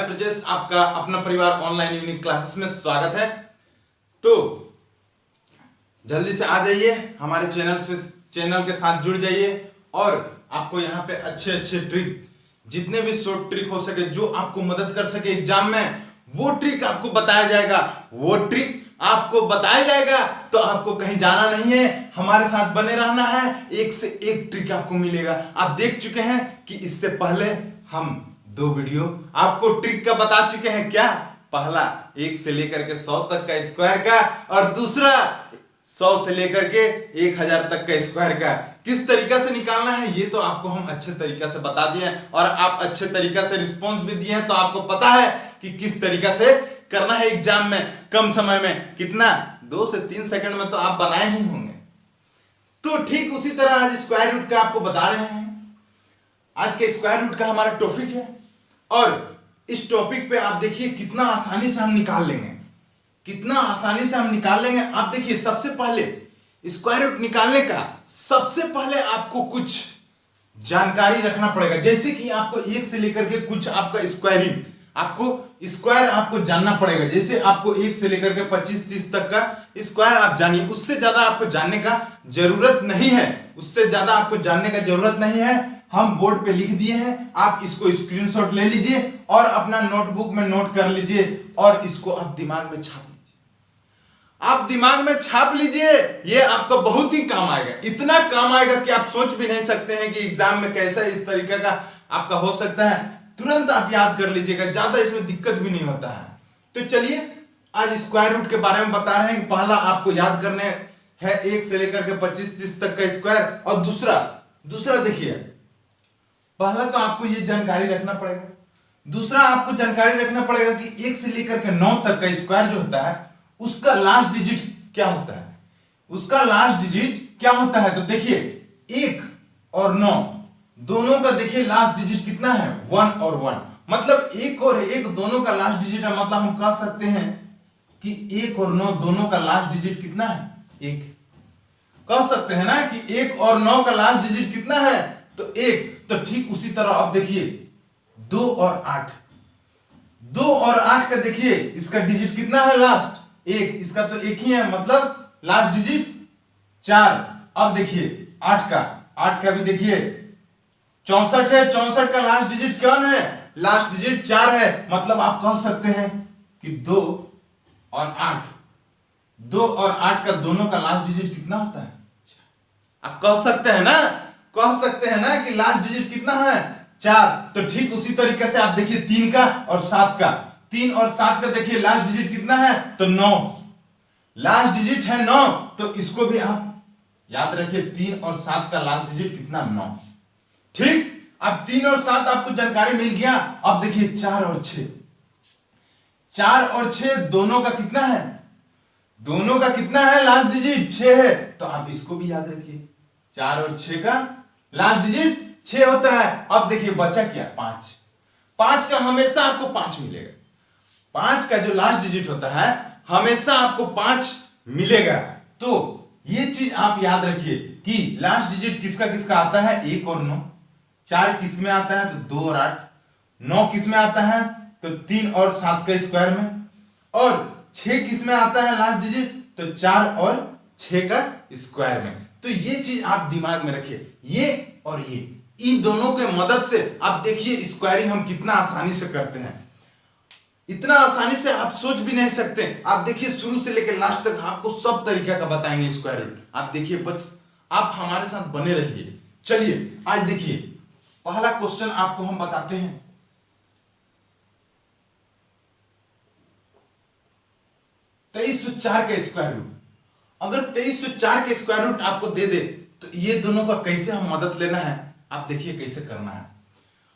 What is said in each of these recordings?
ब्रजेश, आपका अपना परिवार ऑनलाइन यूनिक क्लासेस में स्वागत है। तो जल्दी से आ जाइए, हमारे चैनल के साथ जुड़ जाइए और आपको यहाँ पे अच्छे अच्छे ट्रिक, जितने भी शॉर्ट ट्रिक हो सके जो आपको मदद कर सके एग्जाम में, वो ट्रिक आपको बताया जाएगा। वो ट्रिक आपको बताया जाएगा तो आपको कहीं जाना नहीं है, हमारे साथ बने रहना है। एक से एक ट्रिक आपको मिलेगा। आप देख चुके हैं कि इससे पहले हम 2 वीडियो आपको ट्रिक का बता चुके हैं। क्या? पहला 1 से लेकर के 100 तक का स्क्वायर का, और दूसरा 100 से लेकर के 1000 तक का स्क्वायर का किस तरीका से निकालना है, ये तो आपको हम अच्छे तरीका से बता दिए और आप अच्छे तरीका से रिस्पॉन्स भी दिए हैं। तो आपको पता है कि किस तरीका से करना है एग्जाम में, कम समय में, कितना 2 से 3 सेकंड में तो आप बनाए ही होंगे। तो ठीक उसी तरह आज स्क्वायर रूट का आपको बता रहे हैं। आज के स्क्वायर रूट का हमारा टॉपिक है और इस टॉपिक पे आप देखिए कितना आसानी से हम निकाल लेंगे, कितना आसानी से हम निकाल लेंगे। आप देखिए, सबसे पहले स्क्वायर रूट निकालने का सबसे पहले आपको कुछ जानकारी रखना पड़ेगा। जैसे कि आपको 1 से लेकर के कुछ आपका स्क्वायरिंग, आपको स्क्वायर आपको जानना पड़ेगा। जैसे आपको 1 से लेकर के 25-30 तक का स्क्वायर आप जानिए, उससे ज्यादा आपको जानने का जरूरत नहीं है, उससे ज्यादा आपको जानने का जरूरत नहीं है। हम बोर्ड पे लिख दिए हैं, आप इसको स्क्रीनशॉट ले लीजिए और अपना नोटबुक में नोट कर लीजिए और इसको आप दिमाग में छाप लीजिए। आप दिमाग में छाप लीजिए, ये आपका बहुत ही काम आएगा। इतना काम आएगा कि आप सोच भी नहीं सकते हैं कि एग्जाम में कैसा इस तरीके का आपका हो सकता है। तुरंत आप याद कर लीजिएगा, ज्यादा इसमें दिक्कत भी नहीं होता है। तो चलिए आज स्क्वायर रूट के बारे में बता रहे हैं। पहला आपको याद करने है 1 से लेकर के 25-30 तक का स्क्वायर, और दूसरा देखिए, पहला तो आपको ये जानकारी रखना पड़ेगा, दूसरा आपको जानकारी रखना पड़ेगा कि 1 से लेकर के 9 तक का स्क्वायर जो होता है उसका लास्ट डिजिट क्या होता है, उसका लास्ट डिजिट क्या होता है। तो देखिए 1 और 9 दोनों का देखिए लास्ट डिजिट कितना है, 1 और 1, मतलब 1 और 1 दोनों का लास्ट डिजिट है। मतलब हम कह सकते हैं कि 1 और 9 दोनों का लास्ट डिजिट कितना है, 1। कह सकते हैं ना कि 1 और 9 का लास्ट डिजिट कितना है, तो 1। तो ठीक उसी तरह आप देखिए 2 और 8, 2 और 8 का देखिए इसका डिजिट कितना है लास्ट, 1, इसका तो 1 ही है, मतलब लास्ट डिजिट 4। अब देखिए 8 का भी देखिए 64 है, 64 का लास्ट डिजिट कौन है, लास्ट डिजिट 4 है। मतलब आप कह सकते हैं कि 2 और 8 का दोनों का लास्ट डिजिट कितना होता है, आप कह सकते हैं ना कि लास्ट डिजिट कितना है, 4। तो ठीक उसी तरीके से आप देखिए 3 का और 7 का, 3 और 7 का देखिए लास्ट डिजिट कितना है, तो 9, लास्ट डिजिट है 9। तो इसको भी आप याद रखिए, 3 और 7 का लास्ट डिजिट कितना, 9। ठीक, अब 3 और 7 आपको जानकारी मिल गया। अब देखिए 4 और 6, 4 और 6 दोनों का कितना है, दोनों का कितना है लास्ट डिजिट, 6 है। तो आप इसको भी याद रखिए, 4 और 6 का लास्ट डिजिट 6 होता है। अब देखिए बचा क्या, 5 का हमेशा आपको 5 मिलेगा, 5 का जो लास्ट डिजिट होता है हमेशा आपको 5 मिलेगा। तो ये चीज आप याद रखिए कि लास्ट डिजिट किसका किसका आता है, 1 और 9, 4 किस में आता है, तो 2 और 8, 9 किस में आता है, तो 3 और 7 का स्क्वायर में, और 6 किस में आता है लास्ट डिजिट, तो 4 और 6 का स्क्वायर में। तो ये चीज आप दिमाग में रखिए, ये और ये, इन दोनों के मदद से आप देखिए स्क्वायरिंग हम कितना आसानी से करते हैं। इतना आसानी से आप सोच भी नहीं सकते। आप देखिए शुरू से लेकर लास्ट तक आपको सब तरीका का बताएंगे स्क्वायर रूट। आप देखिए आप हमारे साथ बने रहिए। चलिए आज देखिए पहला क्वेश्चन आपको हम बताते हैं। 2304 का स्क्वायर रूट, अगर 2304 के स्क्वायर रूट आपको दे दे तो ये दोनों का कैसे हम मदद लेना है, आप देखिए कैसे करना है।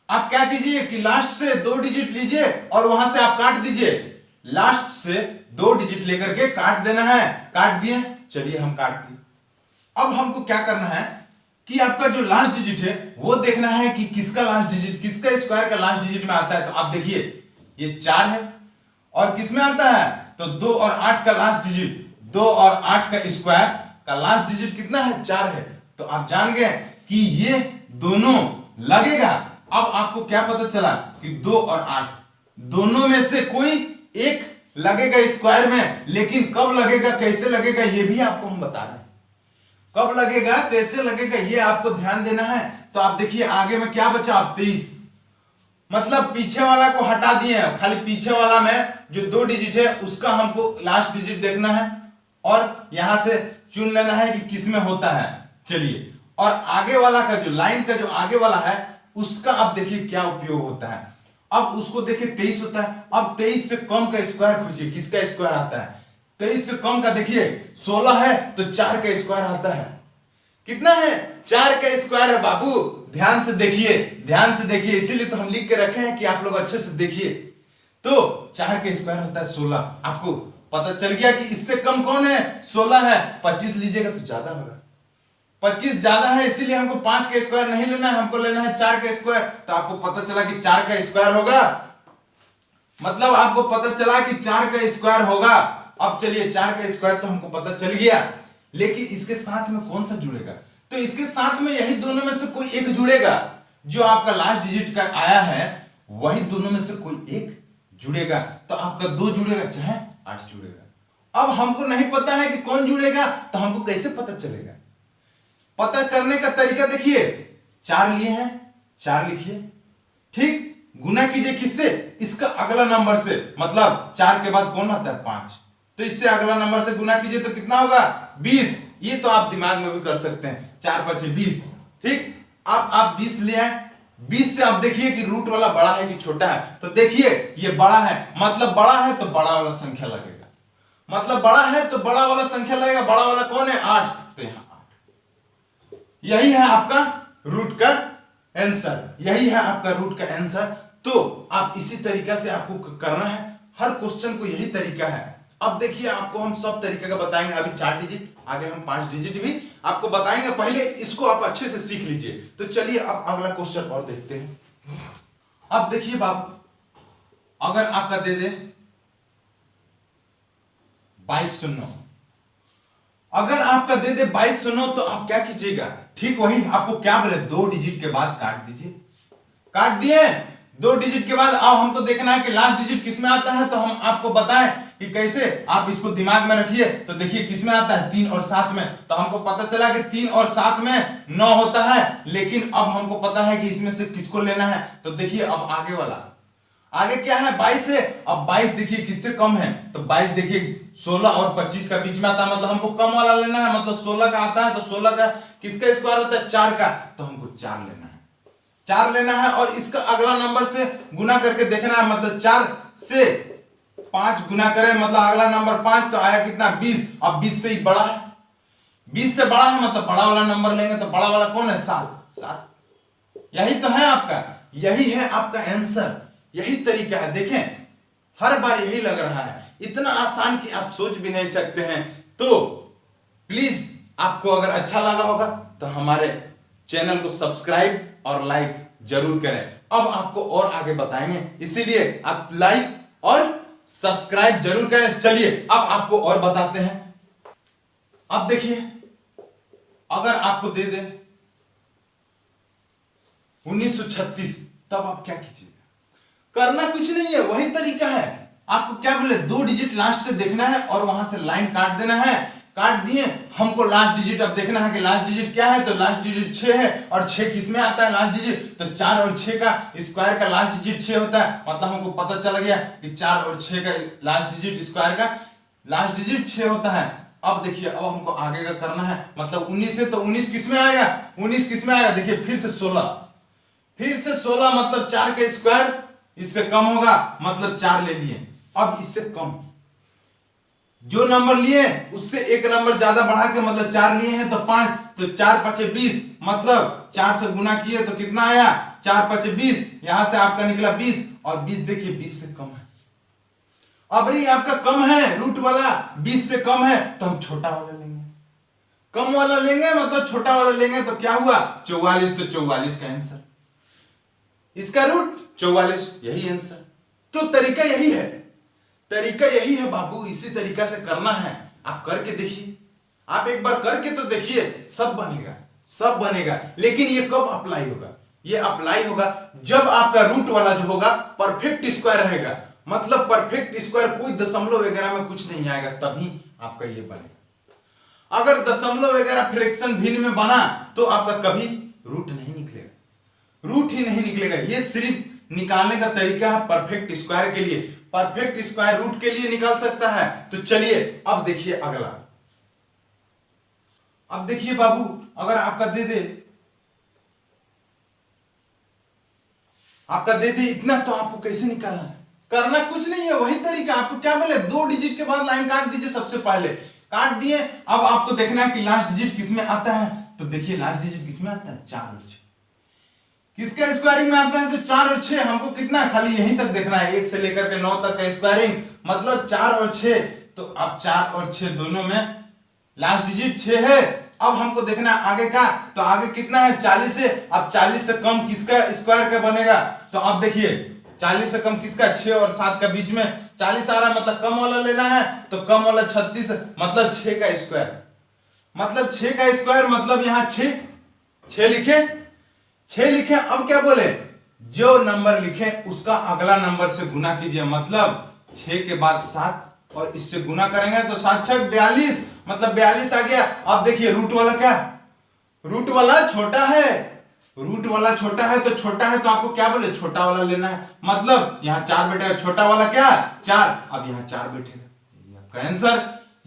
आप क्या कीजिए कि लास्ट से 2 डिजिट लीजिए और वहां से आप काट दीजिए, लास्ट से 2 डिजिट लेकर के काट देना है। काट दिए, चलिए हम काट दिए। अब हमको क्या करना है कि आपका जो लास्ट डिजिट है वो देखना है कि किसका लास्ट डिजिट, किसका स्क्वायर का लास्ट डिजिट में आता है। तो आप देखिए ये 4 है, और किस में आता है, तो 2 और 8 का लास्ट डिजिट, 2 और 8 का स्क्वायर का लास्ट डिजिट कितना है, 4 है। तो आप जान गए कि ये दोनों लगेगा। अब आपको क्या पता चला कि 2 और 8, दोनों में से कोई एक लगेगा स्क्वायर में, लेकिन कब लगेगा, कैसे लगेगा, ये भी आपको हम बता रहे हैं। कब लगेगा, कैसे लगेगा, ये आपको ध्यान देना है। तो आप देखिए आगे में क्या बचा, 23, मतलब पीछे वाला को हटा दिए, खाली पीछे वाला में जो 2 डिजिट है उसका हमको लास्ट डिजिट देखना है और यहां से चुन लेना है कि किस में होता है। चलिए, और आगे वाला का जो लाइन का जो आगे वाला है उसका अब देखिए क्या उपयोग होता है। अब उसको देखिए 23 होता है। अब 23 से कम का स्क्वायर खोजिए, किसका स्क्वायर आता है। 23 से कम का देखिए 16 है तो 4 का स्क्वायर आता है। कितना है, 4 का स्क्वायर है बाबू। ध्यान से देखिए, ध्यान से देखिए, इसीलिए तो हम लिख के रखे हैं कि आप लोग अच्छे से देखिए। तो 4 का स्क्वायर होता है 16। आपको पता चल गया कि इससे कम कौन है, 16 है। 25 लीजिएगा तो ज्यादा होगा, 25 ज्यादा है, इसीलिए हमको 5 का स्क्वायर नहीं लेना है, हमको लेना है 4 का स्क्वायर। तो आपको पता चला कि 4 का स्क्वायर होगा, मतलब आपको पता चला कि 4 का स्क्वायर होगा। अब चलिए 4 का स्क्वायर तो हमको पता चल गया, लेकिन इसके साथ में कौन सा जुड़ेगा। तो इसके साथ में यही दोनों में से कोई एक जुड़ेगा। जो आपका लास्ट डिजिट का आया है वही दोनों में से कोई एक जुड़ेगा। तो आपका 2 जुड़ेगा चाहे 8 जुड़ेगा। अब हमको नहीं पता है कि कौन जुड़ेगा, तो हमको कैसे पता चलेगा। पता करने का तरीका देखिए, 4 लिए हैं, 4 लिखिए, ठीक, गुना कीजिए किससे, इसका अगला नंबर से, मतलब 4 के बाद कौन आता है, 5। तो इससे अगला नंबर से गुना कीजिए तो कितना होगा, 20। ये तो आप दिमाग में भी कर सकते हैं, 4 5 20, ठीक। अब आप 20 ले आए, 20 से आप देखिए कि रूट वाला बड़ा है कि छोटा है। तो देखिए ये बड़ा है, मतलब बड़ा है तो बड़ा वाला संख्या लगेगा, मतलब बड़ा है तो बड़ा वाला संख्या लगेगा। बड़ा वाला कौन है, 8, तो यहां 8। यही है आपका रूट का आंसर, यही है आपका रूट का आंसर। तो आप इसी तरीका से आपको करना है, हर क्वेश्चन को यही तरीका है। अब देखिए आपको हम सब तरीके का बताएंगे, अभी 4 डिजिट, आगे हम 5 डिजिट भी आपको बताएंगे। पहले इसको आप अच्छे से सीख लीजिए। तो चलिए अब अगला क्वेश्चन और देखते हैं। अब देखिए बाबू, अगर आपका दे दे 2209, अगर आपका दे दे 2209 तो आप क्या कीजिएगा, ठीक वही आपको क्या बोले, 2 डिजिट के बाद काट दीजिए। काट दिए, 2 डिजिट के बाद अब हमको देखना है कि लास्ट डिजिट किसमें आता है। तो हम आपको बताएं कि कैसे, आप इसको दिमाग में रखिए। तो देखिए किसमें आता है, 3 और 7 में। तो हमको पता चला कि 3 और 7 में 9 होता है, लेकिन अब हमको पता है कि इसमें से किसको लेना है। तो देखिए अब आगे वाला, आगे क्या है, 22 है। अब 22 देखिए किससे कम है, तो 22 देखिए 16 और 25 का बीच में आता है, मतलब हमको कम वाला लेना है। मतलब 16 का आता है तो 16 का किसका स्क्वायर होता है, 4 का। तो हमको 4 लेना है, 4 लेना है और इसका अगला नंबर से गुना करके देखना है। मतलब 4 से 5 गुना करें, मतलब अगला नंबर 5, तो आया कितना, 20। अब 20 से ही बड़ा है, 20 से बड़ा है, मतलब बड़ा वाला नंबर लेंगे। तो बड़ा वाला कौन है, 7। यही तो है आपका, यही है आपका आंसर, यही तरीका है। देखें हर बार यही लग रहा है, इतना आसान कि आप सोच भी नहीं सकते हैं। तो प्लीज आपको अगर अच्छा लगा होगा तो हमारे चैनल को सब्सक्राइब और लाइक जरूर करें। अब आपको और आगे बताएंगे, इसीलिए आप लाइक और सब्सक्राइब जरूर करें। चलिए अब आपको और बताते हैं। अब देखिए अगर आपको दे दे 1936, तब आप क्या कीजिएगा। करना कुछ नहीं है, वही तरीका है। आपको क्या बोले, 2 डिजिट लास्ट से देखना है और वहां से लाइन काट देना है। काट दिए, हमको लास्ट डिजिट अब देखना है कि लास्ट डिजिट क्या है। तो लास्ट डिजिट 6 है, और 6 किसमें आता है लास्ट डिजिट, तो 4 और 6 का स्क्वायर का लास्ट डिजिट 6 होता है। मतलब हमको पता चल गया कि 4 और 6 का लास्ट डिजिट स्क्वायर का लास्ट डिजिट 6 होता है। अब देखिए अब हमको आगे का करना है, मतलब 19 है तो 19 किसमें आएगा, 19 किसमें आएगा, देखिए फिर से 16, फिर से 16, मतलब 4 का स्क्वायर इससे कम होगा, मतलब 4 ले लिए। अब इससे कम जो नंबर लिए उससे एक नंबर ज्यादा बढ़ा के, मतलब 4 लिए हैं तो 5, तो 4 5 20, मतलब 4 से गुना किए तो कितना आया, 4 5 20, यहां से आपका निकला 20, और 20 देखिए 20 से कम है। अब ये आपका कम है, रूट वाला 20 से कम है, तो हम छोटा वाला लेंगे, कम वाला लेंगे, मतलब छोटा वाला लेंगे। तो क्या हुआ, 44, तो 44 का आंसर, इसका रूट 44, यही आंसर। तो तरीका यही है, तरीका यही है बाबू, इसी तरीका से करना है। आप करके देखिए, आप एक बार करके तो देखिए, सब बनेगा, सब बनेगा। लेकिन ये कब अप्लाई होगा, ये अप्लाई होगा जब आपका रूट वाला जो होगा परफेक्ट स्क्वायर रहेगा, मतलब परफेक्ट स्क्वायर कोई दशमलव वगैरह में कुछ नहीं आएगा, तभी आपका ये बनेगा। अगर दशमलव वगैरह फ्रैक्शन भिन्न में बना तो आपका कभी रूट नहीं निकलेगा, रूट ही नहीं निकलेगा। ये सिर्फ निकालने का तरीका है परफेक्ट स्क्वायर के लिए, परफेक्ट स्क्वायर रूट के लिए निकाल सकता है। तो चलिए अब देखिए अगला। अब देखिए बाबू, अगर आपका दे दे इतना, तो आपको कैसे निकालना है? करना कुछ नहीं है, वही तरीका। आपको क्या बोले, 2 डिजिट के बाद लाइन काट दीजिए। सबसे पहले काट दिए, अब आपको देखना है कि लास्ट डिजिट किसमें आता है। तो देखिए लास्ट डिजिट किसमें आता है, 4 और 6। किसका स्क्वायरिंग में आता है, तो 4 और 6। हमको कितना, खाली यहीं तक देखना है, 1 से लेकर के 9 तक का स्क्वायरिंग, मतलब 4 और 6। तो अब 4 और 6 दोनों में लास्ट डिजिट 6 है। अब हमको देखना है आगे का, तो आगे कितना है, 40 है। अब 40 से कम किसका स्क्वायर का बनेगा, तो अब देखिए 40 से कम किसका, 6 और 7 का बीच में 40 आ रहा है, मतलब कम वाला लेना है। तो कम वाला 36, मतलब 6 का स्क्वायर, मतलब 6 का स्क्वायर, मतलब यहां 6 लिखे, 6 लिखे। अब क्या बोले, जो नंबर लिखे उसका अगला नंबर से गुना कीजिए, मतलब 6 के बाद 7 और इससे गुना करेंगे तो 7 6 42, मतलब 42 आ गया। अब देखिए रूट वाला क्या, रूट वाला छोटा है, रूट वाला छोटा है, तो छोटा है तो आपको क्या बोले, छोटा वाला लेना है। मतलब यहां 4 बैठेगा, छोटा वाला क्या 4, अब यहां 4 बैठेगा। ये आपका आंसर,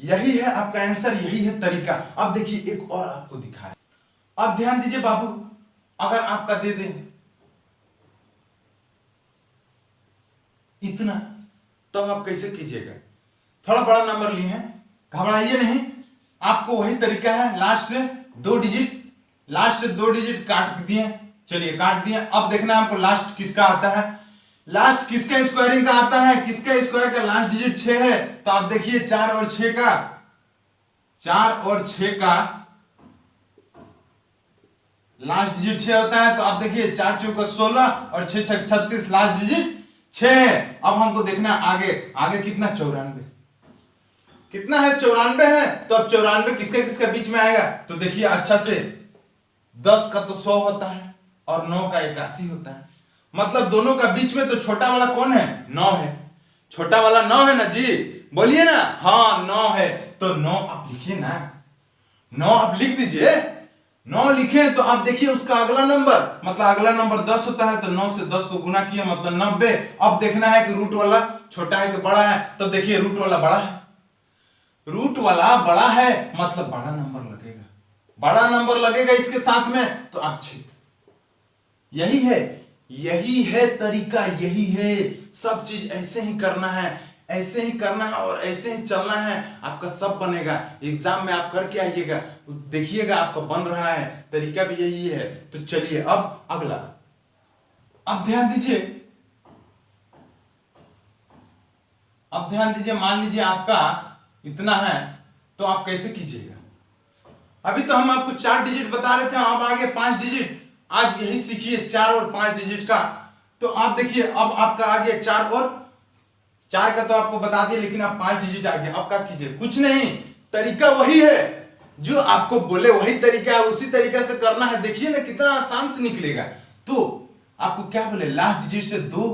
यही है आपका आंसर, यही है तरीका। अब देखिए एक और आपको दिखाएं। अब ध्यान दीजिए बाबू, अगर आपका दे दे इतना, तो आप कैसे कीजिएगा, थोड़ा बड़ा नंबर लिए हैं, घबराइए नहीं। आपको वही तरीका है, लास्ट से 2 डिजिट काट दिए। चलिए काट दिए, अब देखना है हमको लास्ट किसका आता है, लास्ट किसका स्क्वायरिंग का आता है, किसका स्क्वायर का लास्ट डिजिट 6 है। तो आप देखिए 4 और 6 का, 4 और 6 का लास्ट डिजिट 6 होता है। तो आप देखिए 4 चौका 16 और 6 6 36, लास्ट डिजिट 6 है। अब हमको देखना है आगे, आगे कितना, 94 कितना है, 94 है। तो अब 94 किसका किसका बीच में आएगा, तो देखिए अच्छा से 10 का तो 100 होता है और 9 का 81 होता है, मतलब दोनों का बीच में तो छोटा वाला कौन है, 9 है। छोटा वाला 9 है ना जी, बोलिए ना, हाँ 9 है। तो 9 आप लिखिए ना, 9 आप लिख दीजिए। 9 लिखे तो आप देखिए उसका अगला नंबर, मतलब अगला नंबर 10 होता है, तो 9 से 10 को गुना किया, मतलब 90। अब देखना है कि रूट वाला छोटा है कि बड़ा है। तो देखिए रूट वाला बड़ा है, रूट वाला बड़ा है, मतलब बड़ा नंबर लगेगा, बड़ा नंबर लगेगा इसके साथ में। तो आप 6, यही है तरीका, यही है। सब चीज ऐसे ही करना है, ऐसे ही करना है और ऐसे ही चलना है, आपका सब बनेगा। एग्जाम में आप करके आइएगा, देखिएगा आपका बन रहा है, तरीका भी यही है। तो चलिए अब अगला, अब ध्यान दीजिए, अब ध्यान दीजिए। मान लीजिए आपका इतना है, तो आप कैसे कीजिएगा। अभी तो हम आपको 4 डिजिट बता रहे थे, अब आगे 5 डिजिट, आज यही सीखिए 4 और 5 डिजिट का। तो आप देखिए अब आपका आ गया 4 और 4 का तो आपको बता दिया, लेकिन अब 5 डिजिट आ गया। अब क्या कीजिए, कुछ नहीं, तरीका वही है, जो आपको बोले वही तरीका है, उसी तरीका से करना है। देखिए ना कितना आसान से निकलेगा। तो आपको क्या बोले, लास्ट डिजिट से 2,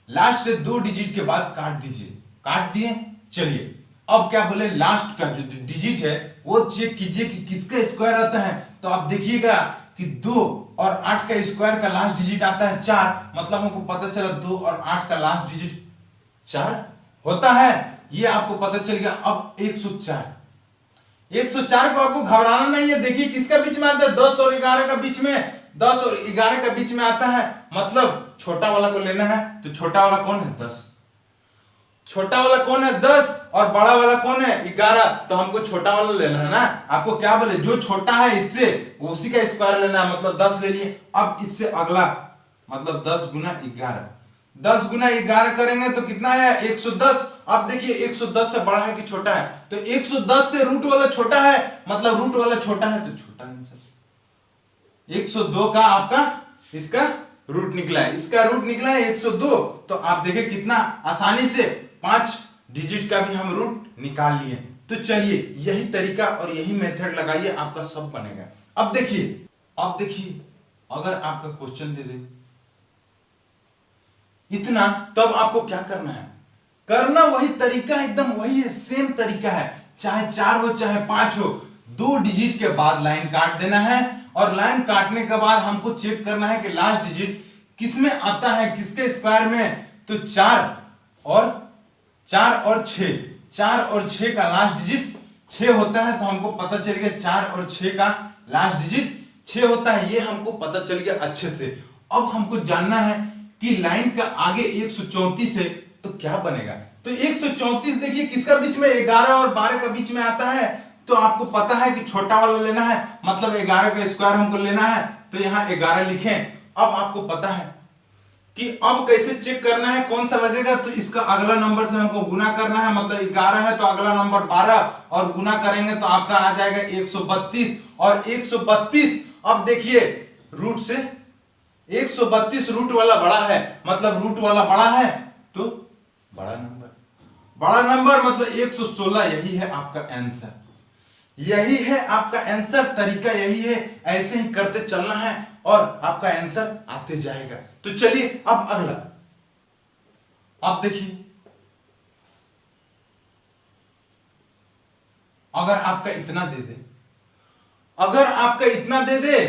लास्ट से 2 डिजिट के बाद काट दीजिए, काट दिए। चलिए अब क्या बोले, लास्ट का जो डिजिट है वो चेक कीजिए कि किसका स्क्वायर आता है। तो आप देखिएगा कि 2 और 8 का स्क्वायर का लास्ट डिजिट आता है 4, मतलब हमको पता चला 2 और 8 का लास्ट डिजिट 4 होता है, ये आपको पता चल गया। अब 104, 104 को आपको घबराना नहीं है। देखिए किसका बीच में आता है, 10 और 11 का बीच में, 10 और 11 का बीच में आता है, मतलब छोटा वाला को लेना है। तो छोटा वाला कौन है, 10, छोटा वाला कौन है 10 और बड़ा वाला कौन है 11। तो हमको छोटा वाला लेना है ना। आपको क्या बोले, जो छोटा है इससे उसी का स्क्वायर लेना है, मतलब 10 ले लिए। अब इससे अगला, मतलब 10 गुना 11, 10 गुना 11 करेंगे तो कितना है, 110। अब देखिए 110 से बड़ा है कि छोटा है, तो 110 से रूट वाला छोटा है, मतलब रूट वाला छोटा है, तो छोटा आंसर 102 का आपका इसका रूट निकला है, इसका रूट निकला है 102। तो आप देखिए कितना आसानी से 5 डिजिट का भी हम रूट निकाल लिए। तो चलिए यही तरीका और यही मेथड लगाइए, आपका सब बनेगा। अब देखिए अगर आपका क्वेश्चन दे दे इतना, तब आपको क्या करना है, करना वही तरीका एकदम वही है, सेम तरीका है, चाहे 4 हो चाहे 5 हो, 2 डिजिट के बाद लाइन काट देना है। और लाइन काटने के बाद हमको चेक करना है कि लास्ट डिजिट किस में आता है, किसके स्क्वायर में। तो 4 और 6, 4 और 6 का लास्ट डिजिट 6 होता है, तो हमको पता चल गया 4 और 6 का लास्ट डिजिट 6 होता है, ये हमको पता चल गया अच्छे से। अब हमको जानना है कि लाइन का आगे 134 है तो क्या बनेगा। तो 134 देखिए किसका बीच में, 11 और 12 का बीच में आता है, तो आपको पता है कि छोटा वाला लेना है, मतलब 11 का स्क्वायर हमको लेना है, तो यहां 11 लिखें। अब आपको पता है कि अब कैसे चेक करना है कौन सा लगेगा, तो इसका अगला नंबर से हमको गुना करना है, मतलब 11 है तो अगला नंबर 12 और गुना करेंगे तो आपका आ जाएगा 132। और 132 अब देखिए रूट से 132 रूट वाला बड़ा है, मतलब रूट वाला बड़ा है तो बड़ा नंबर मतलब 116। यही है आपका आंसर, यही है आपका आंसर, तरीका यही है, ऐसे ही करते चलना है और आपका आंसर आते जाएगा। तो चलिए अब अगला, अब देखिए अगर आपका इतना दे दे, अगर आपका इतना दे दे,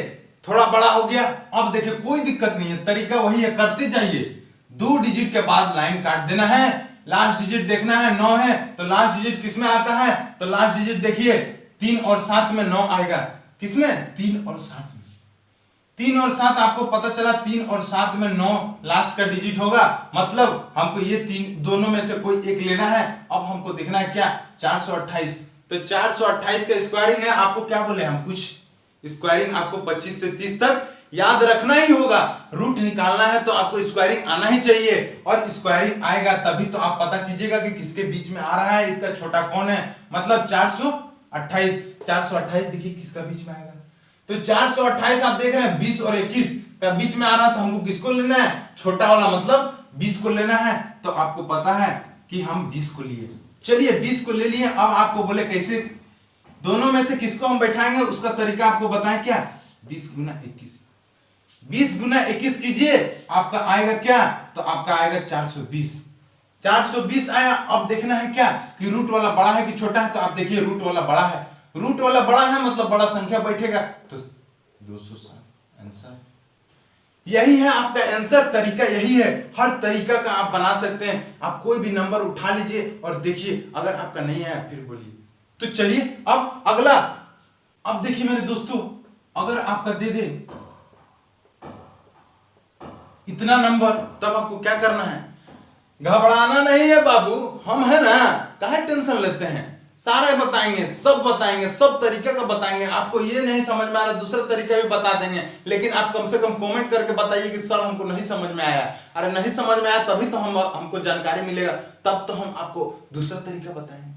थोड़ा बड़ा हो गया, अब देखिए कोई दिक्कत नहीं है, तरीका वही है, करते जाइए। 2 डिजिट के बाद लाइन काट देना है, लास्ट डिजिट देखना है, 9 है तो लास्ट डिजिट किसमें आता है, तो लास्ट डिजिट देखिए 3 और 7 में 9 आएगा, किसमें 3 और 7 में, 3 और 7 आपको पता चला, 3 और 7 में 9 लास्ट का डिजिट होगा, मतलब हमको ये 3 दोनों में से कोई एक लेना है। अब हमको देखना है क्या, 428, तो 428 का स्क्वायरिंग है, आपको क्या बोले हम कुछ स्क्वायरिंग आपको 25 से 30 तक याद रखना ही होगा, रूट निकालना है तो आपको स्क्वायरिंग आना ही चाहिए, और स्क्वायरिंग आएगा तभी तो आप पता कीजिएगा कि किसके बीच में आ रहा है, इसका छोटा कौन है, मतलब 428 देखिए किसका बीच में आएगा, तो 428 आप देख रहे हैं 20 और 21 का बीच में आ रहा है, तो हमको किसको लेना है, छोटा वाला मतलब 20 को लेना है। तो आपको पता है कि हम 20 को लिए, चलिए 20 को ले लिए। अब आपको बोले कैसे, दोनों में से किसको हम बैठाएंगे उसका तरीका आपको बताएं क्या, 20 गुना 21, 20 गुना 21 कीजिए, आपका आएगा क्या, तो आपका आएगा 420, 420 आया। अब देखना है क्या कि रूट वाला बड़ा है कि छोटा है, तो आप देखिए रूट वाला बड़ा है, रूट वाला बड़ा है मतलब बड़ा संख्या बैठेगा, तो 207 आंसर। यही है आपका आंसर, तरीका यही है, हर तरीका का आप बना सकते हैं, आप कोई भी नंबर उठा लीजिए और देखिए, अगर आपका नहीं आया फिर बोलिए। तो चलिए अब अगला, अब देखिए मेरे दोस्तों, अगर आपका दे दे इतना नंबर, तब आपको क्या करना है, घबराना नहीं है बाबू, हम है ना, काहे टेंशन लेते हैं, सारे बताएंगे, सब तरीके का बताएंगे, आपको ये नहीं समझ में आ रहा दूसरा तरीका भी बता देंगे, लेकिन आप कम से कम कमेंट करके बताइए कि सर हमको नहीं समझ में आया। अरे नहीं समझ में आया तभी तो हमको जानकारी मिलेगा, तब तो हम आपको दूसरा तरीका बताएंगे।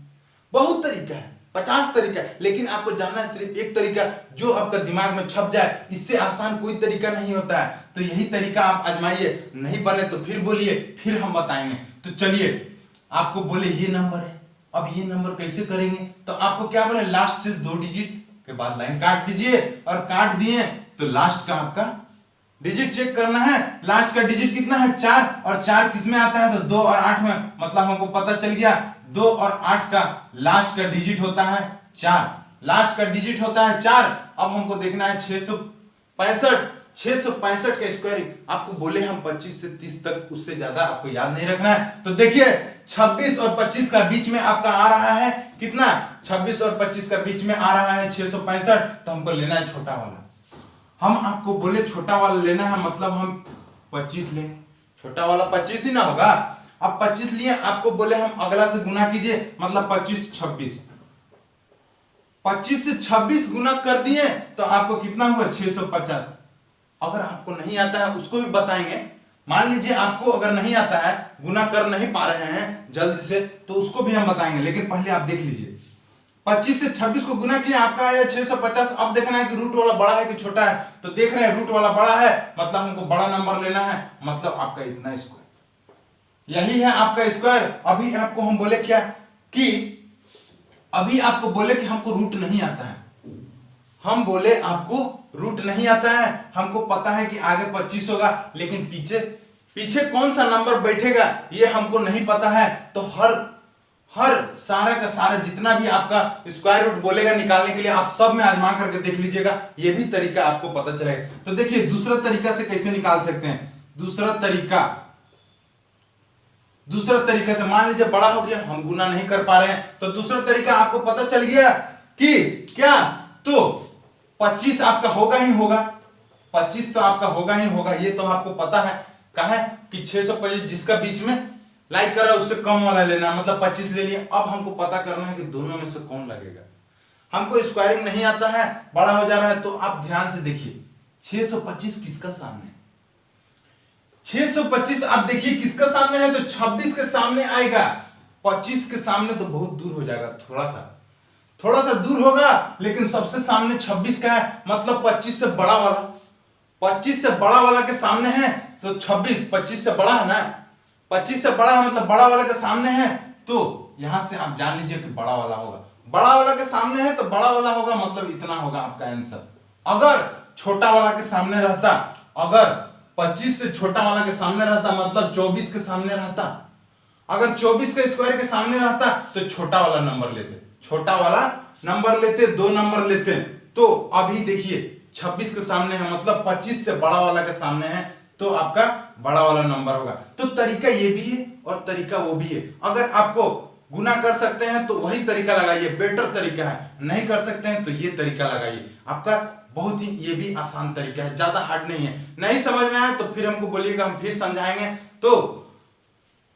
बहुत तरीका है, 50 तरीका है, लेकिन आपको जानना है सिर्फ एक तरीका जो आपका दिमाग में छप जाए, इससे आसान कोई तरीका नहीं होता है। तो यही तरीका आप आजमाइए, नहीं बने तो फिर बोलिए, फिर हम बताएंगे। तो चलिए आपको बोले ये नंबर है, अब ये नंबर कैसे करेंगे, तो आपको क्या बोले, लास्ट से 2 डिजिट के बाद लाइन काट दीजिए, और काट दिए तो लास्ट का आपका डिजिट चेक करना है, लास्ट का डिजिट कितना है 4, और 4 किस में आता है, तो 2 और 8 में, मतलब हमको पता चल गया 2 और 8 का लास्ट का डिजिट होता है 4, लास्ट का डिजिट होता है 4। अब हमको देखना है 665 का स्क्वायरिंग, आपको बोले हम 25 से 30 तक, उससे ज्यादा आपको याद नहीं रखना है। तो देखिए 26 और 25 का बीच में आपका आ रहा है कितना, 26 और 25 का बीच में आ रहा है 665, तो हमको लेना है छोटा वाला, हम आपको बोले छोटा वाला लेना है, मतलब हम 25 लें, छोटा वाला 25 ही ना होगा। अब 25 लिए, आपको बोले हम अगला से गुना कीजिए, मतलब 25 से 26 गुना कर दिए तो आपको कितना हुआ 650। अगर आपको नहीं आता है उसको भी बताएंगे, मान लीजिए आपको अगर नहीं आता है, गुना कर नहीं पा रहे हैं जल्द से, तो उसको भी हम बताएंगे, लेकिन पहले आप देख लीजिए 25 से 26 को गुना किया, आपका आया 650। अब देखना है कि रूट वाला बड़ा है कि छोटा है, तो देख रहे हैं रूट वाला बड़ा है, मतलब हमको बड़ा नंबर लेना है, मतलब आपका इतना स्क्वायर, यही है आपका स्क्वायर। अभी आपको हम बोले क्या कि अभी आपको बोले कि हमको रूट नहीं आता है, हम बोले आपको रूट नहीं आता है, हमको पता है कि आगे 25 होगा, लेकिन पीछे पीछे कौन सा नंबर बैठेगा ये हमको नहीं पता है। तो हर सारा का सारा जितना भी आपका स्क्वायर रूट बोलेगा निकालने के लिए आप सब में आजमा करके देख लीजिएगा, ये भी तरीका आपको पता चलेगा। तो देखिए दूसरा तरीका से कैसे निकाल सकते हैं। दूसरा तरीका से मान लीजिए बड़ा हो गया, हम गुना नहीं कर पा रहे हैं, तो दूसरा तरीका आपको पता चल गया कि क्या, तो 25 आपका होगा ही होगा, 25 तो आपका होगा ही होगा, ये तो आपको पता है। कहा है कि 625 जिसका बीच में लाइक कर रहा है उससे कम वाला लेना, मतलब 25 ले लिया। अब हमको पता करना है कि दोनों में से कौन लगेगा। हमको स्क्वायरिंग नहीं आता है, बड़ा हो जा रहा है, तो आप ध्यान से देखिए 625 किसका सामने है। 625 आप देखिए किसका सामने है, तो 26 के सामने आएगा। 25 के सामने तो बहुत दूर हो जाएगा, थोड़ा सा दूर होगा, लेकिन सबसे सामने 26 का है, मतलब 25 से बड़ा वाला। 25 से बड़ा वाला के सामने है तो 26 25 से बड़ा है ना, 25 से बड़ा है मतलब बड़ा वाला के सामने है, तो यहां से आप जान लीजिए कि बड़ा वाला होगा। बड़ा वाला के सामने है तो बड़ा वाला होगा, मतलब इतना होगा आपका आंसर। अगर छोटा वाला के सामने रहता, अगर 25 से छोटा वाला के सामने रहता, मतलब 24 के सामने रहता, अगर 24 के स्क्वायर के सामने रहता तो छोटा वाला नंबर लेते, 2 नंबर लेते। तो अभी देखिए 26 के सामने है, मतलब 25 से बड़ा वाला के सामने है, तो आपका बड़ा वाला नंबर होगा। तो तरीका ये भी है और तरीका वो भी है। अगर आपको गुना कर सकते हैं तो वही तरीका लगाइए, बेटर तरीका है। नहीं कर सकते हैं तो ये तरीका लगाइए, आपका बहुत ही ये भी आसान तरीका है, ज्यादा हार्ड नहीं है। नहीं समझ में आया तो फिर हमको बोलिएगा, हम फिर समझाएंगे। तो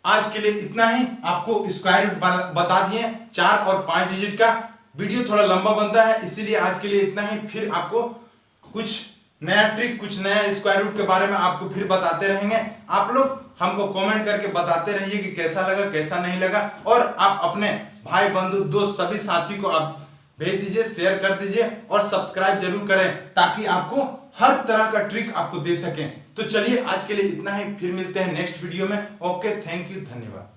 आज के लिए इतना ही, आपको स्क्वायर रूट बता दिए 4 और 5 डिजिट का। वीडियो थोड़ा लंबा बनता है, इसीलिए आज के लिए इतना ही। फिर आपको कुछ नया ट्रिक, कुछ नया स्क्वायर रूट के बारे में आपको फिर बताते रहेंगे। आप लोग हमको कमेंट करके बताते रहिए कि कैसा लगा, कैसा नहीं लगा, और आप अपने भाई बंधु दोस्त सभी साथी को आप भेज दीजिए, शेयर कर दीजिए और सब्सक्राइब जरूर करें, ताकि आपको हर तरह का ट्रिक आपको दे सकें। तो चलिए आज के लिए इतना ही, फिर मिलते हैं नेक्स्ट वीडियो में। ओके, थैंक यू, धन्यवाद।